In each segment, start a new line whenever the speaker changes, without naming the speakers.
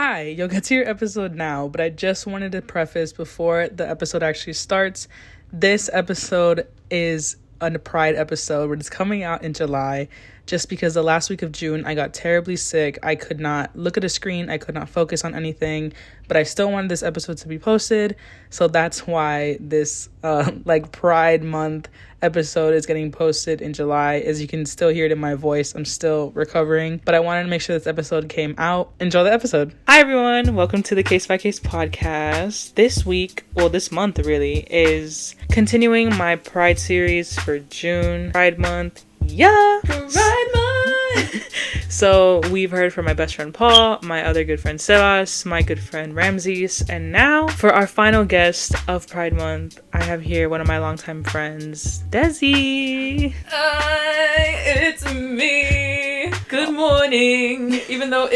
Hi, you'll get to your episode now, but I just wanted to preface before the episode actually starts. This episode is a Pride episode, but it's coming out in July just because the last week of June I got terribly sick. I could not look at a screen, I could not focus on anything, but I still wanted this episode to be posted, so that's why this Pride month episode is getting posted in July. As you can still hear it in my voice, I'm still recovering, but I wanted to make sure this episode came out. Enjoy the episode. Hi everyone, welcome to the Case by Case podcast. This month really is continuing my Pride series for June. Pride month. Yeah!
Pride month!
So we've heard from my best friend Paul, my other good friend Sebas, my good friend Ramses, and now for our final guest of Pride month, I have here one of my longtime friends, DESSY.
Hi, it's me. Good morning. Even though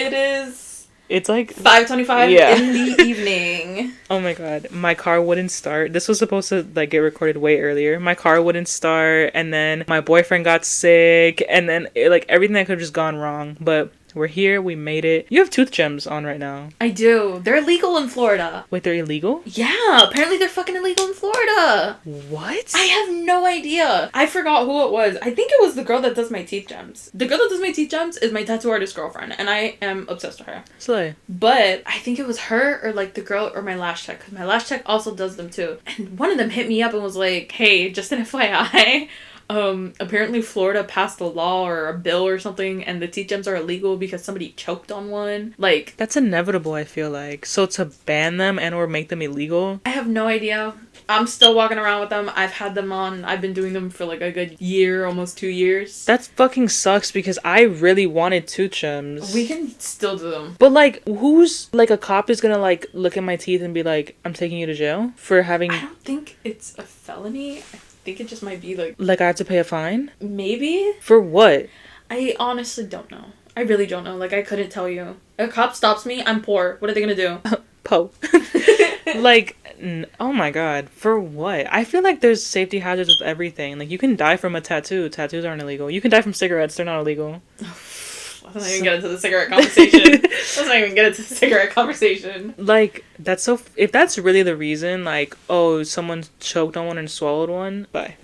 it's like 5:25 in the evening.
Oh my god, my car wouldn't start. This was supposed to get recorded way earlier. My car wouldn't start, and then my boyfriend got sick, and then everything that could have just gone wrong. But we're here, we made it. You have tooth gems on right now.
I do. They're illegal in Florida.
Wait, they're illegal?
Yeah, apparently they're fucking illegal in Florida.
What?
I have no idea. I forgot who it was. I think it was the girl that does my teeth gems. The girl that does my teeth gems is my tattoo artist girlfriend, and I am obsessed with her.
Slay.
But I think it was her or the girl or my lash tech, because my lash tech also does them too. And one of them hit me up and was like, hey, just an FYI, apparently Florida passed a law or a bill or something, and the teeth gems are illegal because somebody choked on one.
That's inevitable, I feel like. So to ban them and or make them illegal?
I have no idea. I'm still walking around with them. I've had them on. I've been doing them for a good year, almost 2 years.
That fucking sucks because I really wanted tooth gems.
We can still do them.
But who's a cop is gonna look at my teeth and be like, I'm taking you to jail for having...
I don't think it's a felony. I think it just might be
I have to pay a fine?
Maybe.
For what?
I honestly don't know. I really don't know. I couldn't tell you. A cop stops me, I'm poor. What are they gonna do?
Po. Oh my god. For what? I feel like there's safety hazards with everything. You can die from a tattoo. Tattoos aren't illegal. You can die from cigarettes. They're not illegal.
Let's not even get into the cigarette conversation. Let's not even get into the cigarette conversation.
That's so... If that's really the reason, someone choked on one and swallowed one, bye.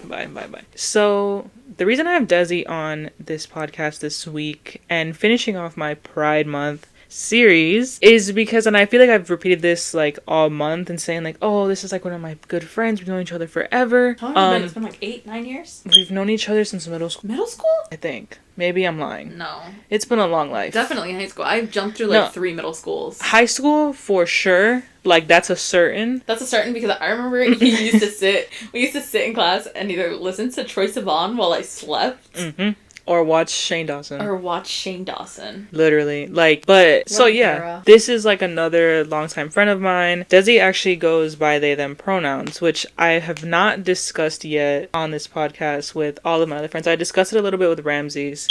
So, the reason I have DESSY on this podcast this week, and finishing off my Pride Month series, is because, and I feel like I've repeated this all month and saying oh, this is one of my good friends, we've known each other forever.
How long has it been? It's been 8-9 years?
We've known each other since middle school.
Middle school?
I think. Maybe I'm lying.
No.
It's been a long life.
Definitely high school. I've jumped through 3 middle schools.
High school, for sure. That's a certain.
That's a certain, because I remember we used to sit in class and either listen to Troye Sivan while I slept.
Mm-hmm. Or watch Shane Dawson.
Literally.
But, so yeah.
Era.
This is another longtime friend of mine. DESSY actually goes by they, them pronouns, which I have not discussed yet on this podcast with all of my other friends. I discussed it a little bit with Ramses.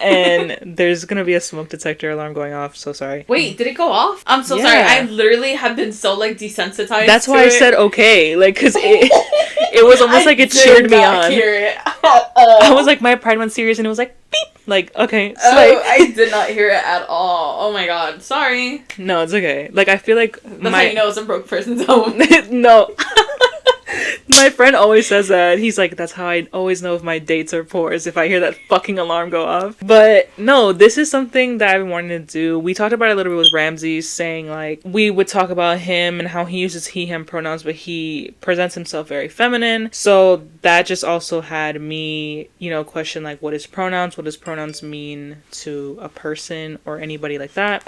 And there's gonna be a smoke detector alarm going off, so sorry.
Wait, did it go off? I'm so sorry. I literally have been so desensitized.
That's why I said okay. Cause it was almost it cheered me on.
Hear it.
I was my Pride Month series and it was beep. Okay. So
I did not hear it at all. Oh my god. Sorry.
No, it's okay. I feel
that's how you know it's a broke person's home.
No. My friend always says that. He's that's how I always know if my dates are poor, is if I hear that fucking alarm go off. But no, this is something that I've been wanting to do. We talked about it a little bit with Ramses, saying we would talk about him and how he uses he, him pronouns, but he presents himself very feminine. So that just also had me, question what is pronouns? What does pronouns mean to a person or anybody like that?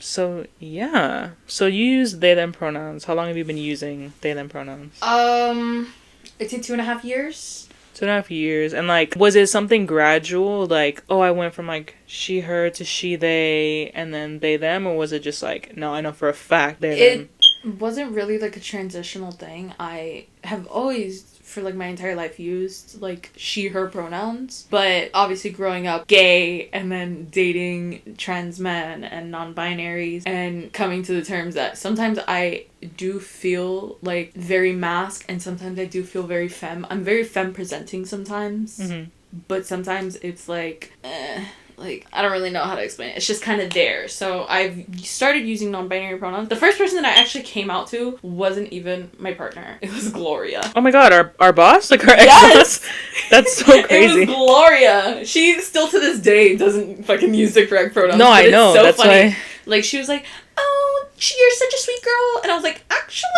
So, yeah. So, you use they, them pronouns. How long have you been using they, them pronouns?
It's 2.5 years.
2.5 years. And, was it something gradual? I went from, she, her to she, they, and then they, them? Or was it just, no, I know for a fact they, them?
It wasn't really, a transitional thing. I have always, for my entire life, used she, her pronouns, but obviously growing up gay and then dating trans men and non-binaries and coming to the terms that sometimes I do feel very masc and sometimes I do feel very femme. I'm very femme presenting sometimes, but sometimes it's Like, I don't really know how to explain it. It's just kind of there. So I've started using non-binary pronouns. The first person that I actually came out to wasn't even my partner. It was Gloria.
Oh my god, our boss? Like our ex-boss? That's so crazy.
It was Gloria. She still to this day doesn't fucking use the correct pronouns.
No, I know.
So
that's
funny.
why.
Like, she was like, oh, you're such a sweet girl. And I was like, actually,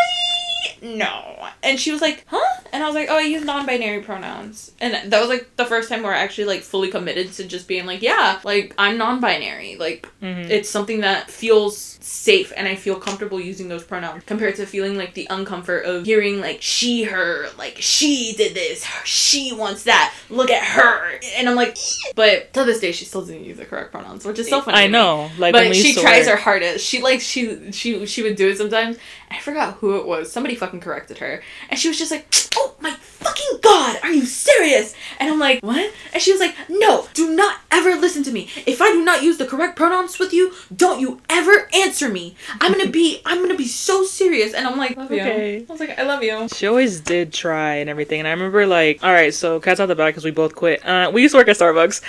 no. And she was like, huh? And I was like, oh, I use non-binary pronouns. And that was like the first time where I actually like fully committed to just being like, yeah, like I'm non-binary. Like it's something that feels safe and I feel comfortable using those pronouns compared to feeling like the uncomfort of hearing like she, her, like she did this, she wants that, look at her. And I'm like, but to this day she still doesn't use the correct pronouns, which is so funny.
I know. Like,
but she tries her hardest. She would do it sometimes. I forgot who it was. Somebody fucking corrected her. And she was just like, oh my fucking god, are you serious? And I'm like, what? And she was like, no, do not ever listen to me. If I do not use the correct pronouns with you, don't you ever answer me. I'm gonna be so serious. And I'm like, love you. I was like, I love you.
She always did try and everything. And I remember like, alright, so cat's out the bag because we both quit. We used to work at Starbucks.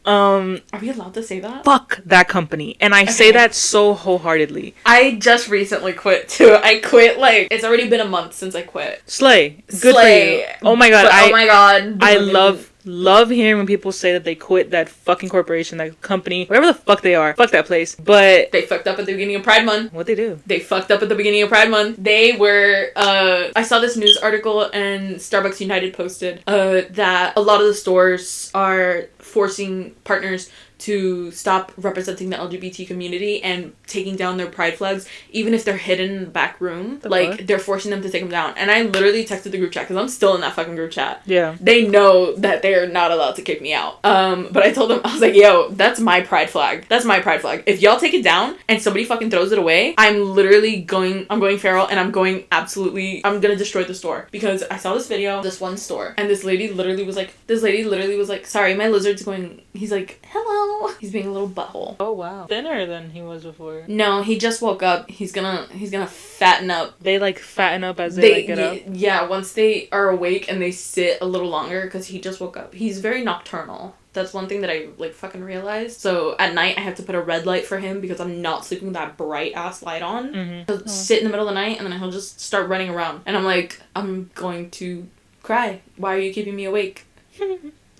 Are we allowed to say that?
Fuck that company. And I say that so wholeheartedly.
I just recently quit too. I quit like, it's already been a month since I quit.
Slay. Good for you. Oh my god.
Oh my god.
I love hearing when people say that they quit that fucking corporation, that company, whatever the fuck they are. Fuck that place. But
they fucked up at the beginning of Pride Month.
What'd they do?
They fucked up at the beginning of Pride Month. They were, I saw this news article and Starbucks United posted that a lot of the stores are forcing partners to stop representing the LGBT community and taking down their pride flags, even if they're hidden in the back room. Like, they're forcing them to take them down. And I literally texted the group chat, because I'm still in that fucking group chat.
Yeah.
They know that they're not allowed to kick me out. But I told them, I was like, yo, that's my pride flag. That's my pride flag. If y'all take it down and somebody fucking throws it away, I'm going feral and I'm gonna destroy the store. Because I saw this video, this one store, and this lady literally was like, sorry, my lizard's going, he's like, hello. He's being a little butthole.
Oh wow. Thinner than he was before.
No, he just woke up. He's gonna fatten up.
They like fatten up as they like, get up?
Yeah, once they are awake and they sit a little longer because he just woke up. He's very nocturnal. That's one thing that I like fucking realized. So at night I have to put a red light for him because I'm not sleeping with that bright ass light on. He'll sit in the middle of the night and then he'll just start running around. And I'm like, I'm going to cry. Why are you keeping me awake?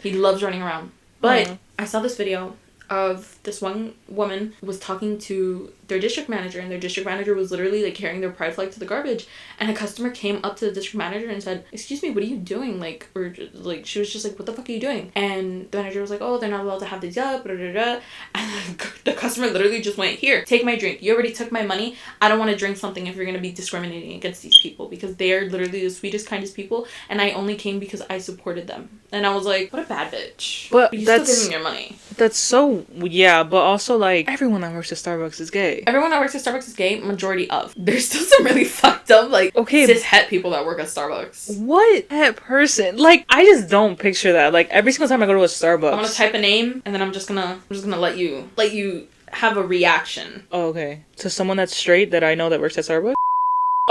He loves running around. But I saw this video of this one woman was talking to their district manager, and their district manager was literally like carrying their pride flag to the garbage, and a customer came up to the district manager and said, excuse me, what are you doing? Like, or like, she was just like, what the fuck are you doing? And the manager was like, oh, they're not allowed to have these up, blah, blah, blah. And the customer literally just went, here, take my drink. You already took my money. I don't want to drink something if you're going to be discriminating against these people, because they are literally the sweetest, kindest people, and I only came because I supported them. And I was like, what a bad bitch.
But
you still give them your money.
That's so, yeah, but also like, everyone that works at Starbucks is gay.
Everyone that works at Starbucks is gay, majority of. There's still some really fucked up, like, cis het people that work at Starbucks.
What het person? Like, I just don't picture that. Like, every single time I go to a Starbucks,
I'm gonna type a name, and then I'm just gonna let you have a reaction.
Oh, okay. To someone that's straight that I know that works at Starbucks?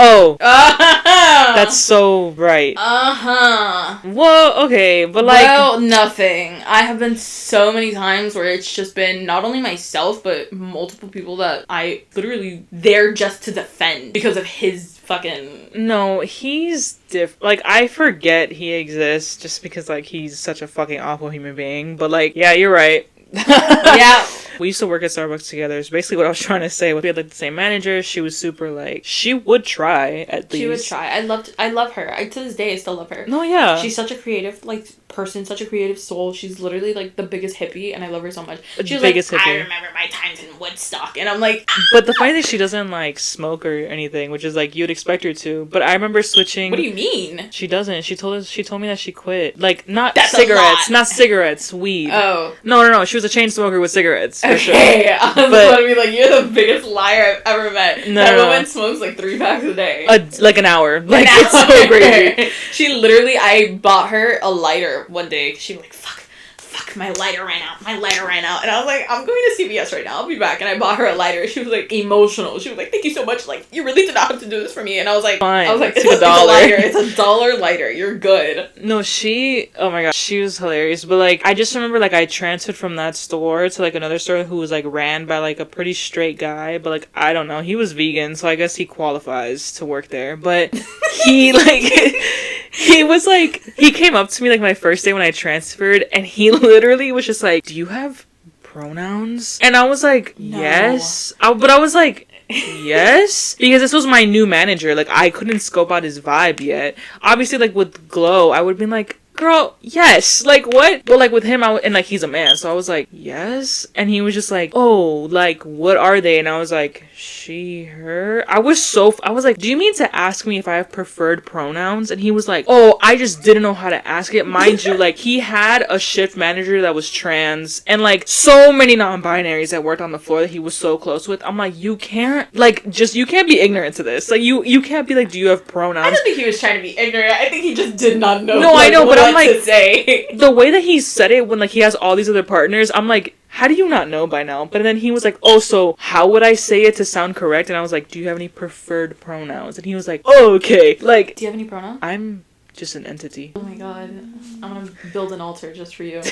Oh. That's so right. Whoa, okay, but like...
Well, nothing. I have been so many times where it's just been not only myself, but multiple people that I literally there just to defend because of his fucking...
No, he's different. Like, I forget he exists just because, like, he's such a fucking awful human being. But, like, yeah, you're right.
Yeah.
We used to work at Starbucks together. It's basically what I was trying to say. We had like the same manager. She was super like, she would try at least.
She would try. I love her. To this day I still love her.
No, yeah.
She's such a creative like person, such a creative soul. She's literally like the biggest hippie, and I love her so much. She's biggest like, hippie. I remember my times in Woodstock, and I'm like.
But the funny thing, she doesn't like smoke or anything, which is like you'd expect her to. But I remember switching.
What do you mean?
She doesn't. She told me that she quit. Like not cigarettes, weed.
Oh.
No. She was a chain smoker with cigarettes. For
okay.
Sure.
I was about to be like, you're the biggest liar I've ever met.
No,
that woman smokes like 3 packs a day.
Like an hour. Like it's so crazy.
She literally, I bought her a lighter one day. She was like, fuck, fuck, my lighter ran out. And I was like, I'm going to CVS right now. I'll be back. And I bought her a lighter. She was like emotional. She was like, thank you so much. Like, you really did not have to do this for me. And I was like,
fine.
It's a lighter. It's $1 lighter. You're good.
No, oh my god, she was hilarious. But like, I just remember like I transferred from that store to like another store who was like ran by like a pretty straight guy. But like, I don't know, he was vegan, so I guess he qualifies to work there. But he like, he was like, he came up to me like my first day when I transferred, and he literally was just like, do you have pronouns? And I was like,
no.
Yes. But I was like, yes, because this was my new manager. Like, I couldn't scope out his vibe yet. Obviously, like with Glow, I would have been like, girl, yes, like what? But like with him, and like he's a man, so I was like, yes. And he was just like, oh, like what are they? And I was like, she, her. I was like, do you mean to ask me if I have preferred pronouns? And he was like, oh, I just didn't know how to ask it. Mind you, like he had a shift manager that was trans, and like so many non-binaries that worked on the floor that he was so close with. I'm like, you can't be ignorant to this. Like you can't be like, do you have pronouns?
I don't think he was trying to be ignorant. I think he just did not know.
No, I know, but I'm like,
to say.
The way that he said it when like he has all these other partners, I'm like, how do you not know by now? But then he was like, oh, so how would I say it to sound correct? And I was like, do you have any preferred pronouns? And he was like, oh, okay. Like,
do you have any pronouns?
I'm just an entity.
Oh my god, I'm gonna build an altar just for you.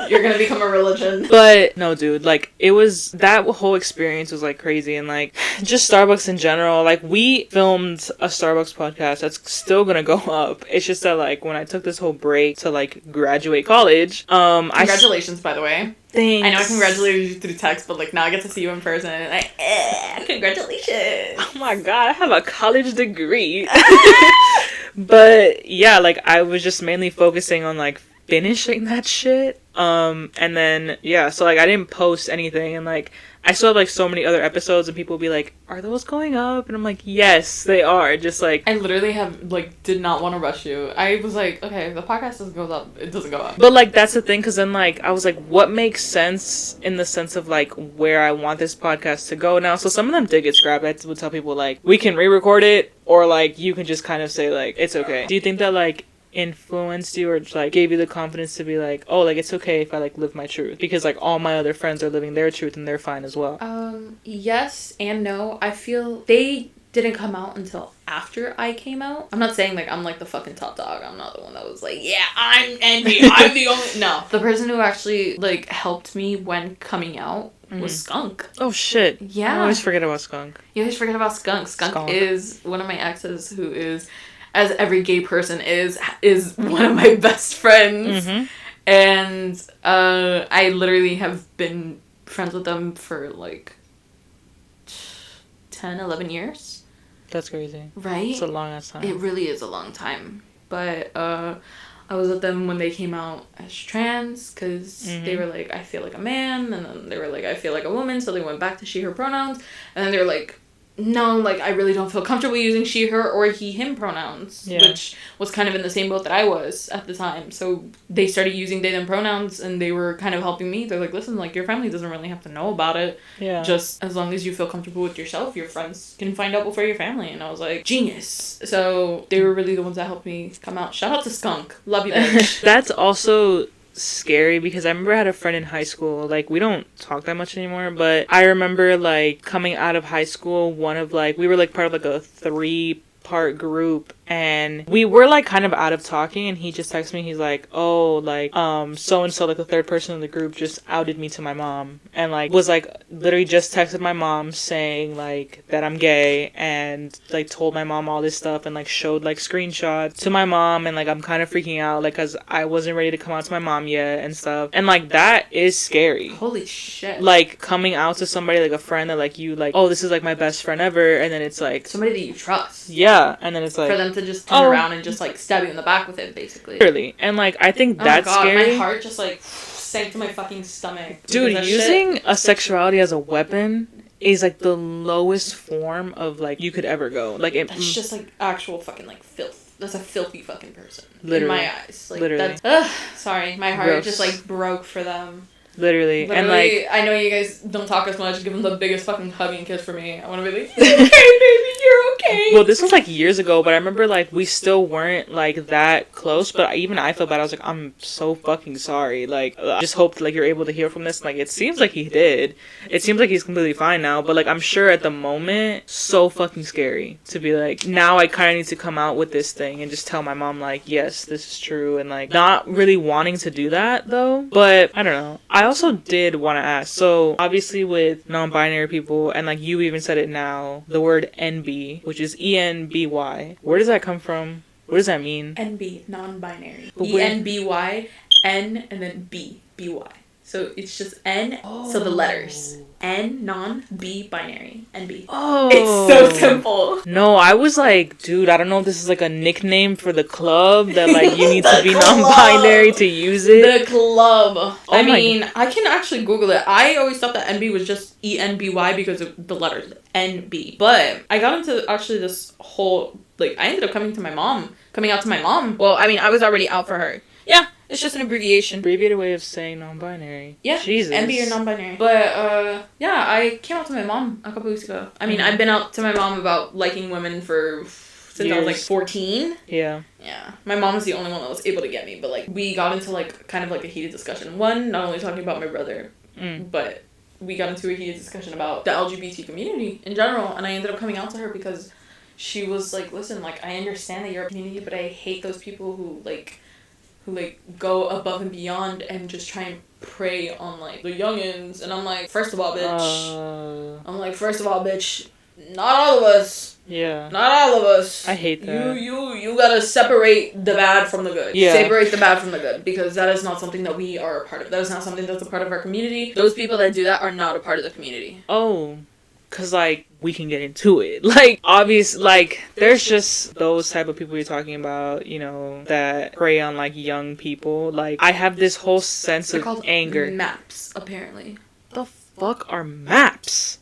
You're gonna become a religion.
But no, dude, like that whole experience was like crazy. And like just Starbucks in general, like we filmed a Starbucks podcast that's still gonna go up. It's just that like when I took this whole break to like graduate college,
congratulations, by the way.
Thanks.
I know I congratulated you through text, but like now I get to see you in person and like, congratulations.
Oh my god, I have a college degree. But yeah, like I was just mainly focusing on like finishing that shit. And then yeah, so like I didn't post anything, and like I still have like so many other episodes, and people will be like, are those going up? And I'm like, yes, they are. Just like
I literally have like did not want to rush you. I was like, okay, if the podcast doesn't go up, it doesn't go up.
But like that's the thing, because then like I was like, what makes sense in the sense of like where I want this podcast to go now? So some of them did get scrapped. I would tell people like, we can re-record it, or like you can just kind of say like, it's okay. Do you think that like influenced you or like gave you the confidence to be like, oh, like it's okay if I like live my truth, because like all my other friends are living their truth and they're fine as well?
Yes and no. I feel they didn't come out until after I came out. I'm not saying like I'm like the fucking top dog. I'm not the one that was like, yeah, I'm Envy. I'm the only no. The person who actually like helped me when coming out was Skunk.
Oh shit.
Yeah.
I always forget about Skunk.
You always forget about Skunk. Skunk is one of my exes who is, as every gay person is one of my best friends. Mm-hmm. And I literally have been friends with them for like 10, 11 years.
That's crazy.
Right?
It's a long ass time.
It really is a long time. But I was with them when they came out as trans, because they were like, I feel like a man, and then they were like, I feel like a woman, so they went back to she, her pronouns, and then they were like, no, like, I really don't feel comfortable using she, her, or he, him pronouns, which was kind of in the same boat that I was at the time. So they started using they, them pronouns, and they were kind of helping me. They're like, listen, like, your family doesn't really have to know about it. Yeah. Just as long as you feel comfortable with yourself, your friends can find out before your family. And I was like, genius. So they were really the ones that helped me come out. Shout out to Skunk. Love you, bitch.
That's also scary, because I remember I had a friend in high school, like we don't talk that much anymore, but I remember like coming out of high school, one of like, we were like part of like a 3-part group, and we were like kind of out of talking, and he just texted me, he's like, oh, like so and so, like the third person in the group just outed me to my mom, and like was like literally just texted my mom saying like that I'm gay, and like told my mom all this stuff, and like showed like screenshots to my mom, and like I'm kind of freaking out, like because I wasn't ready to come out to my mom yet and stuff, and like that is scary.
Holy shit.
Like coming out to somebody, like a friend that like you like, oh, this is like my best friend ever, and then it's like
somebody that you trust.
Yeah, and then it's like
for them to just turn around and just like stab you in the back with it, basically.
Literally. And like I think that's scary.
My heart just like sank to my fucking stomach.
Dude, using a sexuality as a weapon is like the lowest form of like you could ever go. Like
that's just like actual fucking like filth. That's a filthy fucking person.
Literally.
In my eyes. Like,
literally.
That's, sorry, my heart
Gross.
Just like broke for them.
Literally. And like
I know you guys don't talk as much. Give them the biggest fucking hug and kiss for me. I want to be like, okay, baby, you're you're okay.
Well, this was like years ago, but I remember like we still weren't like that close. But even I felt bad. I was like, I'm so fucking sorry. Like, I just hope like you're able to heal from this. Like, it seems like he did. It seems like he's completely fine now. But like, I'm sure at the moment, so fucking scary to be like, now I kind of need to come out with this thing and just tell my mom like, yes, this is true, and like not really wanting to do that though. But I don't know. I also did want to ask. So obviously with non-binary people, and like you even said it now, the word NB, which is ENBY. Where does that come from? What does that mean?
NB, non-binary.
Where-
ENBY, N, and then B, BY. So it's just N, so the letters. N, non, B, binary. NB.
Oh.
It's so simple.
No, I was like, dude, I don't know if this is like a nickname for the club that like you need to be
club.
non-binary to use it.
The club.
Oh
I
my
mean, I can actually Google it. I always thought that NB was just ENBY because of the letters NB. But I got into actually this whole, like, I ended up coming out to my mom. Well, I mean, I was already out for her. Yeah, it's just an abbreviation.
Abbreviated way of saying non-binary.
Yeah,
Jesus.
NB or non-binary. But, yeah, I came out to my mom a couple weeks ago. I mean, I've been out to my mom about liking women since I was, like, 14.
Yeah.
Yeah. My mom was the only one that was able to get me. But, like, we got into, like, kind of, like, a heated discussion. One, not only talking about my brother, but we got into a heated discussion about the LGBT community in general. And I ended up coming out to her because she was like, listen, like, I understand that you're a community, but I hate those people who go above and beyond and just try and prey on, like, the youngins. And I'm like, first of all, bitch, not all of us.
Yeah.
Not all of us.
I hate that.
You gotta separate the bad from the good.
Yeah.
Separate the bad from the good. Because that is not something that we are a part of. That is not something that's a part of our community. Those people that do that are not a part of the community.
Oh. Cause like we can get into it. Like obvious, like there's just those type of people you're talking about, you know, that prey on like young people. Like I have this whole sense
They're
of
called
anger.
Maps, apparently.
The fuck are maps?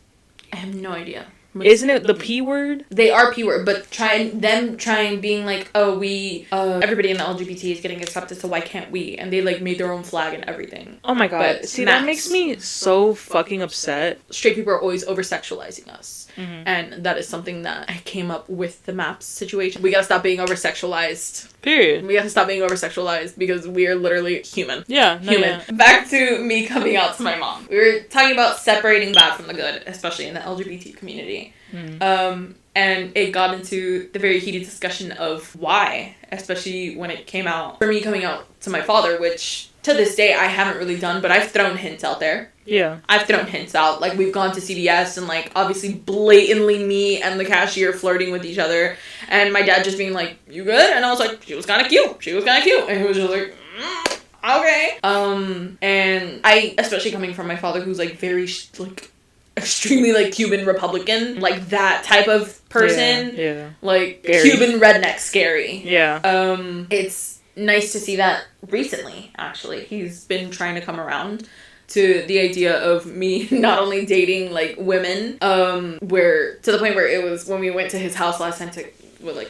I have no idea.
Isn't it the P word?
They are P word, but trying being like, oh, we, everybody in the LGBT is getting accepted, so why can't we? And they, like, made their own flag and everything.
Oh my god.
But
see,
maps.
that makes me so fucking upset.
Straight people are always over-sexualizing us.
Mm-hmm.
And that is something that I came up with the Maps situation. We gotta stop being over-sexualized.
Period.
We gotta stop being over-sexualized because we are literally human.
Yeah. No,
Human.
yeah.
Back to me coming out to my mom. We were talking about separating bad from the good, especially in the LGBT community.
Mm.
And it got into the very heated discussion of why, especially when it came out. For me coming out to my father, which to this day I haven't really done, but I've thrown hints out there.
Yeah.
I've thrown hints out. Like, we've gone to CVS and, like, obviously blatantly me and the cashier flirting with each other. And my dad just being like, you good? And I was like, she was kind of cute. And he was just like, okay. And I, especially coming from my father who's, like, very, like, extremely, like, Cuban Republican, like, that type of person.
Yeah.
Like,
Scary.
Cuban redneck scary.
Yeah.
It's nice to see that recently, actually. He's been trying to come around to the idea of me not only dating, like, women, where, to the point where it was when we went to his house last time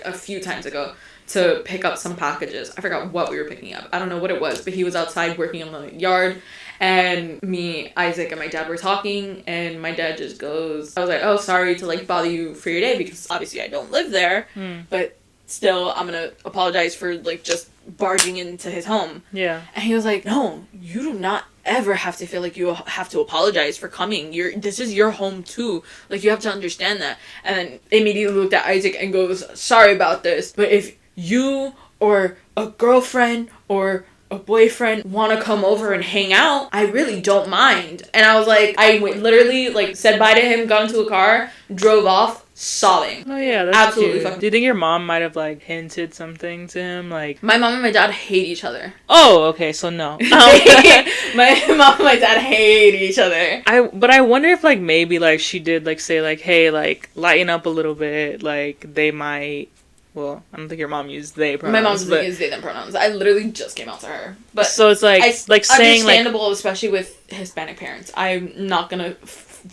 a few times ago, to pick up some packages. I forgot what we were picking up. I don't know what it was, but he was outside working in the yard, and me, Isaac, and my dad were talking, and my dad just goes, I was like, oh, sorry to, like, bother you for your day, because obviously I don't live there, but still, I'm gonna apologize for, like, just barging into his home.
Yeah.
And he was like, no, you do not ever have to feel like you have to apologize for coming. This is your home too. Like, you have to understand that. And then immediately looked at Isaac and goes, sorry about this, but if you or a girlfriend or a boyfriend want to come over and hang out, I really don't mind. And I was like, literally, like, said bye to him, got into a car, drove off, sobbing.
Oh yeah, that's
absolutely
cute.
fucking.
Do you think your mom might have like hinted something to him, like?
My mom and my dad hate each other.
Oh, okay, so no.
My mom and my dad hate each other.
But I wonder if like maybe like she did like say like, hey, like lighten up a little bit, like they might. Well, I don't think your mom used they pronouns.
My mom doesn't use they them pronouns. I literally just came out to her. But
so it's like saying
understandable,
like,
especially with Hispanic parents. I'm not gonna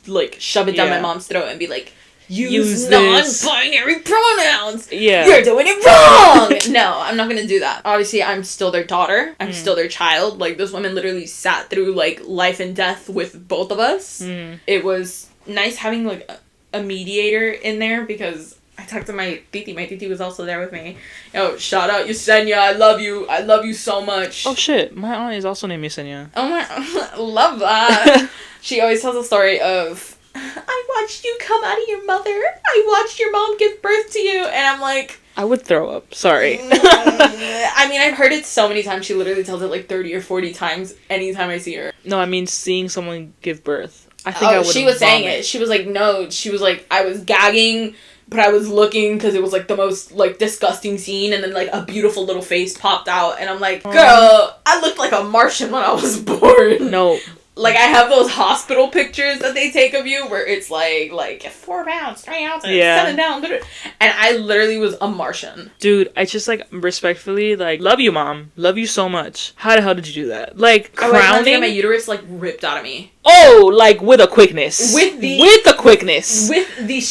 like shove it down my mom's throat and be like, use non-binary pronouns.
Yeah,
you're doing it wrong. No, I'm not gonna do that. Obviously, I'm still their daughter. I'm still their child. Like, those women literally sat through like life and death with both of us. It was nice having like a mediator in there because I talked to my titi. My titi was also there with me. Yo, shout out Yesenia. I love you. I love you so much.
Oh shit, my aunt is also named Yesenia.
Oh my, love that. She always tells a story of, I watched you come out of your mother. I watched your mom give birth to you. And I'm like...
I would throw up. Sorry.
I mean, I've heard it so many times. She literally tells it like 30 or 40 times anytime I see her.
No, I mean seeing someone give birth. I think I would.
She was saying it. She was like, no. She was like, I was gagging, but I was looking because it was like the most like disgusting scene, and then like a beautiful little face popped out, and I'm like, girl, I looked like a Martian when I was born.
No.
Like, I have those hospital pictures that they take of you where it's like 4 pounds, 3 ounces, 7 down. And I literally was a Martian.
Dude, I just, like, respectfully, like, love you, Mom. Love you so much. How the hell did you do that? Like, crowning?
I was my uterus, like, ripped out of me.
Oh, like, with a quickness. With the quickness.
With the,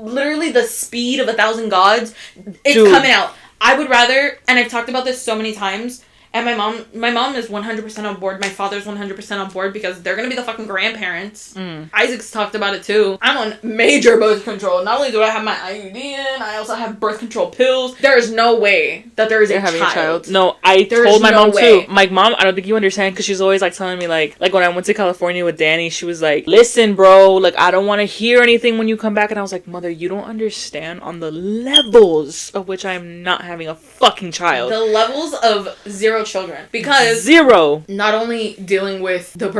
literally the speed of 1,000 gods. It's coming out. I would rather, and I've talked about this so many times, and my mom is 100% on board. My father's 100% on board because they're going to be the fucking grandparents. Isaac's talked about it too. I'm on major birth control. Not only do I have my IUD in, I also have birth control pills. There is no way that there is a child.
No, I told my mom too. My mom, I don't think you understand, because she's always like telling me like when I went to California with Danny, she was like, listen, bro, like I don't want to hear anything when you come back. And I was like, mother, you don't understand on the levels of which I am not having a fucking child.
The levels of 0 children, because
0
not only dealing with the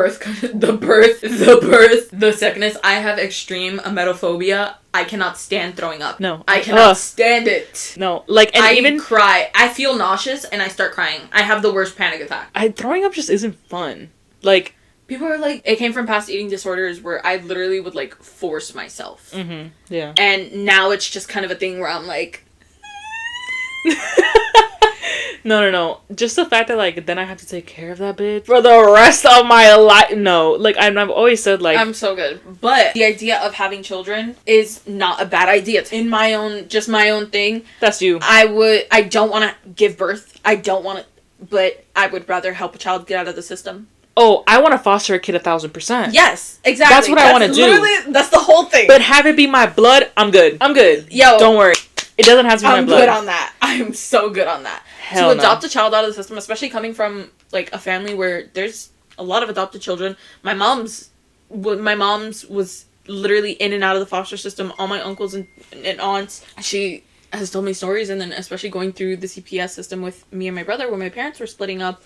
sickness, I have extreme emetophobia. I cannot stand throwing up.
No,
I cannot stand it.
No, like, and
I
even
cry. I feel nauseous and I start crying. I have the worst panic attack.
Throwing up just isn't fun. Like,
people are like, it came from past eating disorders where I literally would like force myself.
Yeah.
And now it's just kind of a thing where I'm like.
No. Just the fact that, like, then I have to take care of that bitch for the rest of my life. No. Like, I've always said, like...
I'm so good. But the idea of having children is not a bad idea. It's in my own thing.
That's you.
I don't want to give birth. I don't want to... But I would rather help a child get out of the system.
Oh, I want to foster a kid 1,000%.
Yes, exactly.
That's what I want to do.
That's the whole thing.
But have it be my blood, I'm good. Yo. Don't worry. It doesn't have to be my blood.
I'm good on that. I'm so good on that.
Hell
to adopt a child out of the system, especially coming from like a family where there's a lot of adopted children. My mom's was literally in and out of the foster system. All my uncles and aunts, she has told me stories, and then especially going through the CPS system with me and my brother when my parents were splitting up,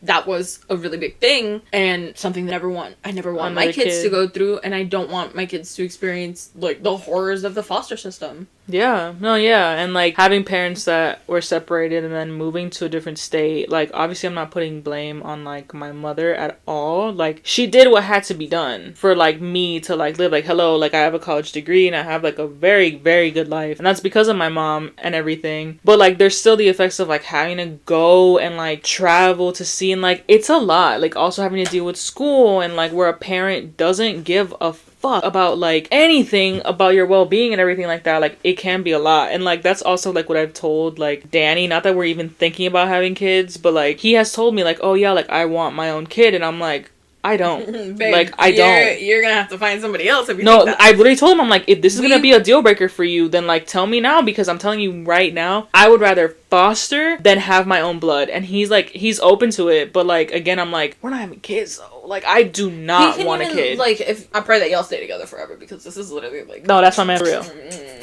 that was a really big thing and something that I never want my kids to go through, and I don't want my kids to experience like the horrors of the foster system.
Yeah, no, yeah, and like having parents that were separated and then moving to a different state, like obviously I'm not putting blame on like my mother at all. Like she did what had to be done for like me to like live, like hello, like I have a college degree and I have like a very, very good life, and that's because of my mom and everything. But like there's still the effects of like having to go and like travel to see, and like it's a lot, like also having to deal with school and like where a parent doesn't give a fuck about like anything about your well-being and everything like that. Like it can be a lot, and like that's also like what I've told like Danny, not that we're even thinking about having kids, but like he has told me like, oh yeah, like I want my own kid, and I'm like, I don't.
Babe,
like I don't.
You're gonna have to find somebody else if you
no
think that.
I literally told him, I'm like, if this is gonna be a deal breaker for you, then like tell me now, because I'm telling you right now, I would rather foster than have my own blood. And he's like, he's open to it, but like again, I'm like, we're not having kids though. Like I do not want a kid.
Like if I pray that y'all stay together forever, because this is literally like,
no, that's my man for real.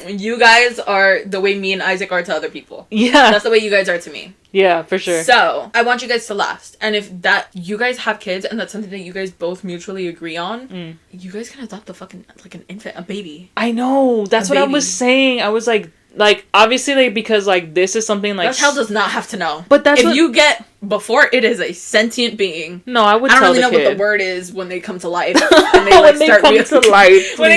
You guys are the way me and Isaac are to other people.
Yeah,
that's the way you guys are to me.
Yeah, for sure.
So I want you guys to last, and if that you guys have kids and that's something that you guys both mutually agree on, you guys can adopt a fucking like an infant, a baby.
I know, that's what I was saying. I was like obviously, like, because like this is something like
that child does not have to know.
But that's
if you get before it is a sentient being.
No, I would.
I
don't
really know
kid.
what the word is when they come to life. And they like
when
they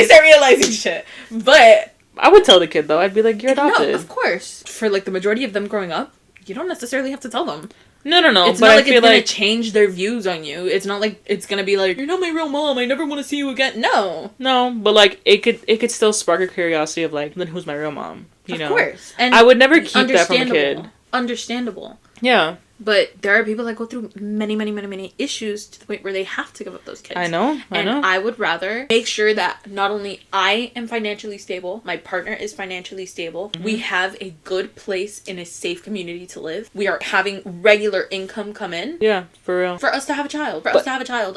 start realizing shit. But
I would tell the kid though. I'd be like, you're adopted.
No, of course. For like the majority of them growing up, you don't necessarily have to tell them.
No.
It's
but
not like
I feel
it's gonna change their views on you. It's not like it's gonna be like, you're not my real mom, I never want to see you again. No,
but like it could still spark a curiosity of like, then who's my real mom? You know,
of course. And
I would never keep that from a kid.
Understandable.
Yeah.
But there are people that go through many issues to the point where they have to give up those kids.
I know.
I would rather make sure that not only I am financially stable, my partner is financially stable, we have a good place in a safe community to live, we are having regular income come in.
Yeah, for real.
For us to have a child.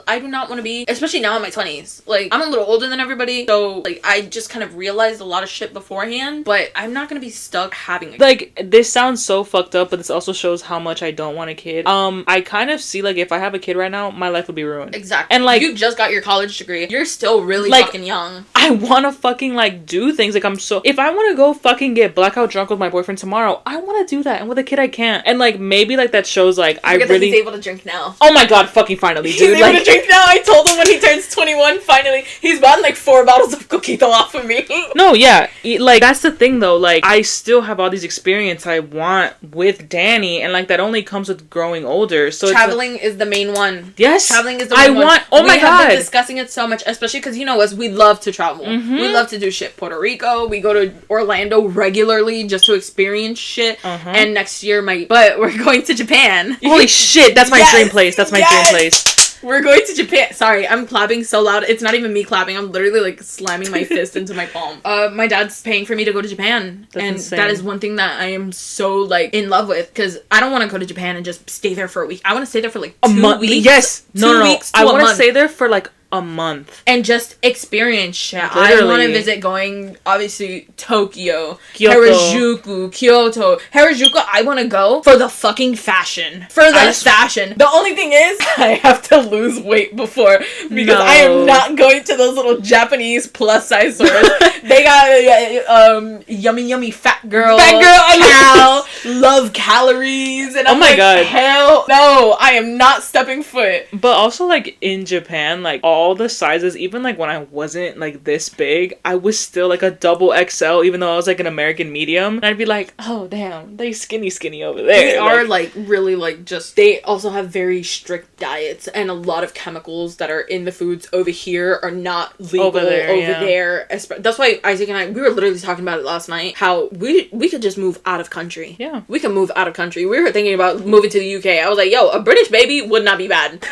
I do not want to be, especially now in my 20s. Like, I'm a little older than everybody, so, like, I just kind of realized a lot of shit beforehand, but I'm not gonna be stuck having a kid.
Like, this sounds so fucked up, but this also shows how much I don't want a kid. I kind of see, like, if I have a kid right now, my life would be ruined.
Exactly.
And, like,
you just got your college degree. You're still really
like,
fucking young.
I want to fucking, like, do things. Like, if I want to go fucking get blackout drunk with my boyfriend tomorrow, I want to do that. And with a kid, I can't. And, like, maybe, like, that shows, like, I really...
He's able to drink now.
Oh my god, fucking finally, dude.
He's able to drink now. I told him when he turns 21, finally. He's bought, like, 4 bottles of coquito off of me.
No, yeah. Like, that's the thing, though. Like, I still have all these experience I want with Danny, and, like, that only comes with growing older. So
traveling is the main one.
Yes.
Traveling is the main one.
Oh my god.
We have been discussing it so much, especially because, you know us, we love to travel. We love to do shit. Puerto Rico, we go to Orlando regularly just to experience shit. And next year, but we're going to Japan.
Holy shit, that's my dream place. That's my dream place.
We're going to Japan. Sorry, I'm clapping so loud. It's not even me clapping. I'm literally, like, slamming my fist into my palm. My dad's paying for me to go to Japan.
That's
and
insane.
that is one thing that I am so, like, in love with. Because I don't want to go to Japan and just stay there for a week. I want to stay there for, like, 2 weeks.
Yes.
2 weeks to
I
a
want to
month.
stay there for, like, a month.
And just experience shit.
Literally.
I want to visit going, obviously, Tokyo,
Kyoto.
Harajuku, Kyoto. Harajuku, I want to go for the fucking fashion. For the fashion. The only thing is, I have to lose weight before. Because I am not going to those little Japanese plus size stores. They got yummy fat girl. Cow, love calories. And I'm
my god.
Hell no, I am not stepping foot.
But also, like, in Japan, like, all the sizes, even, like, when I wasn't, like, this big, I was still, like, a double XL, even though I was, like, an American medium. And I'd be like, oh, damn, they skinny over there.
They are, like, really, like, just... They also have very strict diets, and a lot of chemicals that are in the foods over here are not legal over there. That's why Isaac and I, we were literally talking about it last night, how we could just move out of country.
Yeah.
We can move out of country. We were thinking about moving to the UK. I was like, yo, a British baby would not be bad.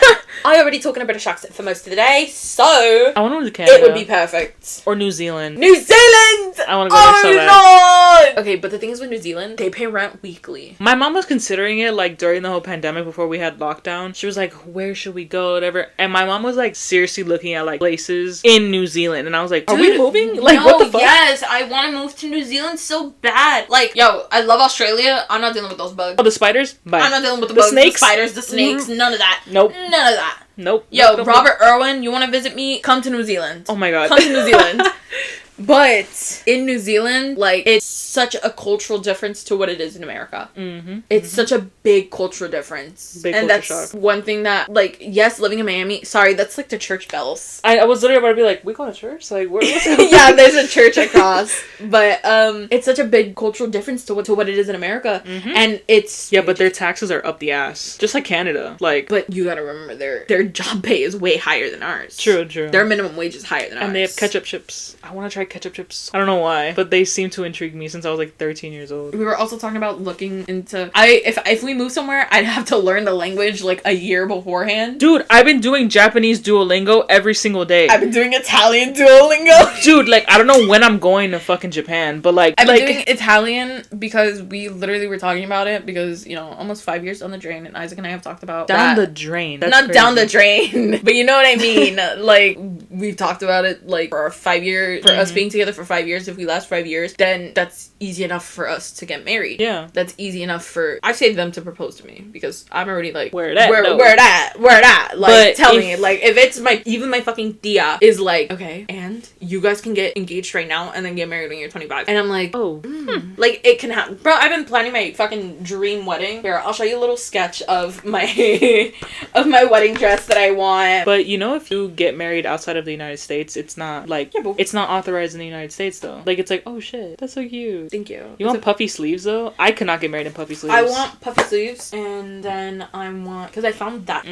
I already talk in a British accent for most of the day, so
I want to move to Canada.
It would be perfect.
Or New Zealand.
New Zealand!
I want to go there so bad.
Lord! Okay, but the thing is with New Zealand, they pay rent weekly.
My mom was considering it, like, during the whole pandemic before we had lockdown. She was like, where should we go, whatever. And my mom was, like, seriously looking at, like, places in New Zealand. And I was like, are we moving? Like,
no,
what the fuck?
Yes, I want to move to New Zealand so bad. Like, yo, I love Australia. I'm not dealing with those bugs.
Oh, the spiders? Bye.
I'm not dealing with the bugs,
snakes?
the spiders, the snakes, none of that.
Nope.
None of that.
Nope.
Yo, Robert Irwin, you want to visit me? Come to New Zealand.
Oh my god.
Come to New Zealand. But in New Zealand, like, it's such a cultural difference to what it is in America. It's such a big cultural difference. And that's shock. One thing that, like, yes, living in Miami, sorry, that's like the church bells.
I was literally about to be like, we go to church? Like, what's
yeah, there's a church across. But it's such a big cultural difference to what it is in America. And it's...
Yeah, but their taxes are up the ass. Just like Canada. Like...
But you gotta remember, their job pay is way higher than ours.
True.
Their minimum wage is higher than ours.
And they have ketchup chips. I want to try ketchup chips. I don't know why, but they seem to intrigue me since I was like 13 years old.
We were also talking about looking into... If we move somewhere, I'd have to learn the language like a year beforehand.
Dude, I've been doing Japanese Duolingo every single day.
I've been doing Italian Duolingo.
Dude, like, I don't know when I'm going to fucking Japan, but like...
I've been doing Italian because we literally were talking about it because, you know, almost 5 years down the drain, and Isaac and I have talked about
Down the drain. That's
not
crazy.
Down the drain, but you know what I mean. Like, we've talked about it, like, for 5 years, for us being together for 5 years. If we last 5 years, then that's easy enough for us to get married.
Yeah.
That's easy enough for... I say them to propose to me because I'm already like...
Where it at?
Where it at? Like,
but
tell me. Like, if it's even my fucking tia is like, okay, and you guys can get engaged right now and then get married when you're 25. And I'm like,
oh.
Like, it can happen. Bro, I've been planning my fucking dream wedding. Here, I'll show you a little sketch of my of my wedding dress that I want.
But, you know, if you get married outside of the United States, it's not, like, it's not authorized standardized in the United States though. Like it's like, oh shit, that's so cute.
Thank you.
You want puffy sleeves though? I could not get married in puffy sleeves.
I want puffy sleeves, and then I want, because I found that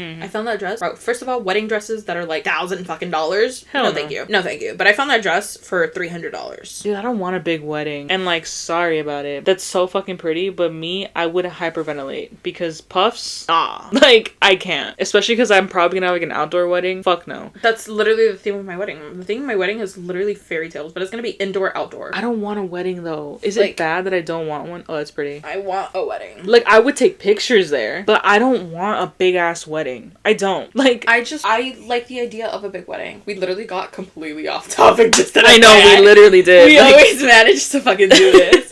dress. Bro, first of all, wedding dresses that are like $1,000.
Hell
no,
no.
thank you. No, thank you. But I found that dress for $300.
Dude, I don't want a big wedding. And like, sorry about it. That's so fucking pretty, but me, I would hyperventilate because puffs, like I can't. Especially because I'm probably gonna have like an outdoor wedding. Fuck no.
That's literally the theme of my wedding. The theme of my wedding is literally fairy tales, but it's gonna be indoor, outdoor.
I don't want a wedding though. Is it bad that I don't want one? Oh, that's pretty.
I want a wedding.
Like, I would take pictures there, but I don't want a big ass wedding. I don't. Like,
I like the idea of a big wedding. We literally got completely off topic just
I know, we literally did.
We always managed to fucking do this.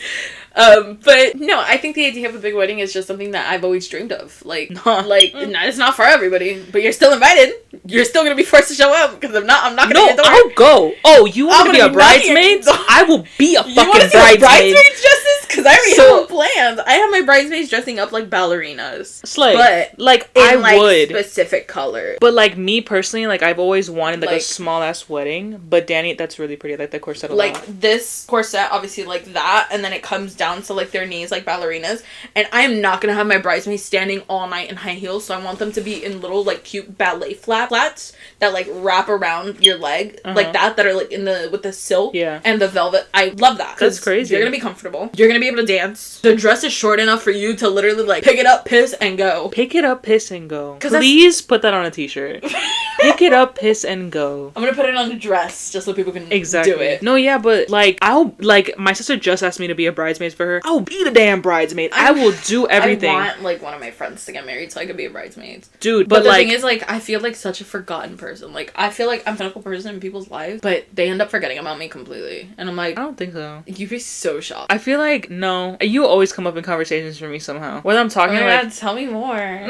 But no, I think the idea of a big wedding is just something that I've always dreamed of. Like, it's not for everybody, but you're still invited. You're still gonna be forced to show up, because if not, I'm not gonna get the
I'll go. Oh, you want to be a bridesmaid? I will be a fucking bridesmaid.
Dresses? Because I already have plans. I have my bridesmaids dressing up like ballerinas.
Slay.
But
like,
in,
I would.
Specific color.
But like me personally, like I've always wanted like a small ass wedding. But Danny, that's really pretty. Like the corset a lot.
This corset, obviously like that, and then it comes down to like their knees like ballerinas. And I am not gonna have my bridesmaids standing all night in high heels, so I want them to be in little like cute ballet flats that like wrap around your leg like that are like in the with the silk and the velvet. I love that.
That's crazy.
You're gonna be comfortable. You're gonna be able to dance. The dress is short enough for you to literally like pick it up, piss, and go.
Pick it up, piss, and go. Please put that on a t-shirt. Pick it up, piss, and go.
I'm gonna put it on a dress just so people can do it.
No, yeah, but like my sister just asked me to be a bridesmaid for her. I'll be the damn bridesmaid. I will do everything.
I want like one of my friends to get married so I could be a bridesmaid.
Dude,
but the thing is, like, I feel like such a forgotten person. Like, I feel like I'm a cynical person in people's lives, but they end up forgetting about me completely. And I'm like,
I don't think so.
You'd be so shocked.
I feel like, no. You always come up in conversations for me somehow. Whether I'm talking
God, tell me more.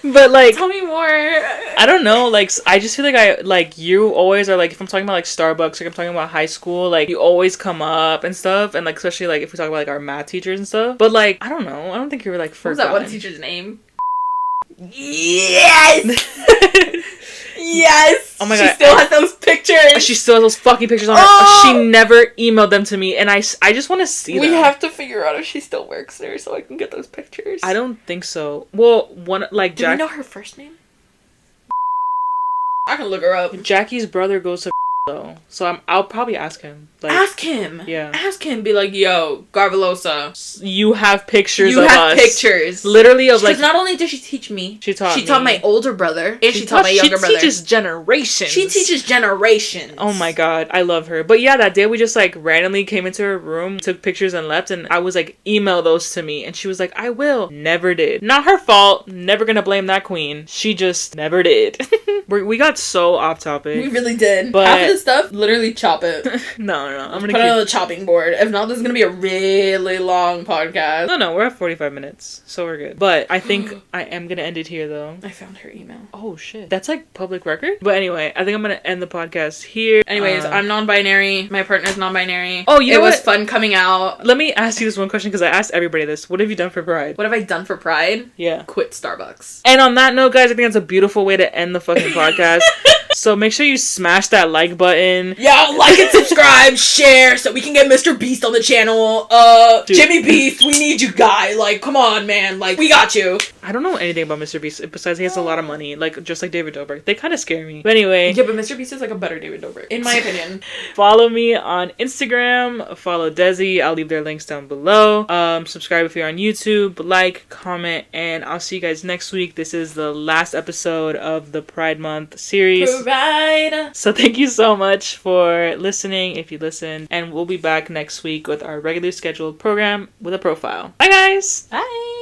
But like,
tell me more.
I don't know, like, I just feel like you always are like, if I'm talking about like Starbucks, like I'm talking about high school, like you always come up and stuff, and like especially like if we talk about like our math teachers and stuff. But like, I don't know, I don't think you were like forgotten.
What was that one teacher's name? Yes. Yes.
Oh my god.
She still has those pictures.
She still has those fucking pictures on her. She never emailed them to me, and I just want to see them.
We have to figure out if she still works there so I can get those pictures.
I don't think so. Well, one like
Do you know her first name? I can look her up.
Jackie's brother goes to though, so I'll probably ask him. Like,
ask him.
Yeah.
Ask him. Be like, yo, Garvelosa.
You have pictures of us.
You have pictures.
Literally of like.
Not only did she teach me,
she taught
my older brother, and she taught my younger brother.
She teaches generations.
She teaches generations.
Oh my god, I love her. But yeah, that day we just like randomly came into her room, took pictures and left, and I was like, email those to me, and she was like, I will. Never did. Not her fault. Never gonna blame that queen. She just never did. We got so off topic.
We really did.
But
half of this stuff, literally chop it.
No. I'm gonna
put it on the chopping board. If not, this is gonna be a really long podcast.
No, we're at 45 minutes, so we're good. But I think I am gonna end it here, though.
I found her email.
Oh shit, that's like public record. But anyway, I think I'm gonna end the podcast here.
Anyways, I'm non-binary. My partner's non-binary.
Oh, you know
it was fun coming out.
Let me ask you this one question because I asked everybody this. What have you done for Pride?
What have I done for Pride?
Yeah,
quit Starbucks.
And on that note, guys, I think that's a beautiful way to end the fucking podcast. So make sure you smash that like button.
Yeah, like and subscribe, share, so we can get Mr. Beast on the channel.
Dude.
Jimmy Beast, we need you, guy. Like, come on, man. Like, we got you.
I don't know anything about Mr. Beast besides he has a lot of money, like just like David Dobrik. They kind of scare me. But anyway.
Yeah, but Mr. Beast is like a better David Dobrik, in my opinion.
Follow me on Instagram. Follow DESSY. I'll leave their links down below. Subscribe if you're on YouTube. Like, comment, and I'll see you guys next week. This is the last episode of the Pride Month series.
Pride.
So thank you so much for listening, if you listen, and we'll be back next week with our regularly scheduled program with a profile. Bye, guys!
Bye!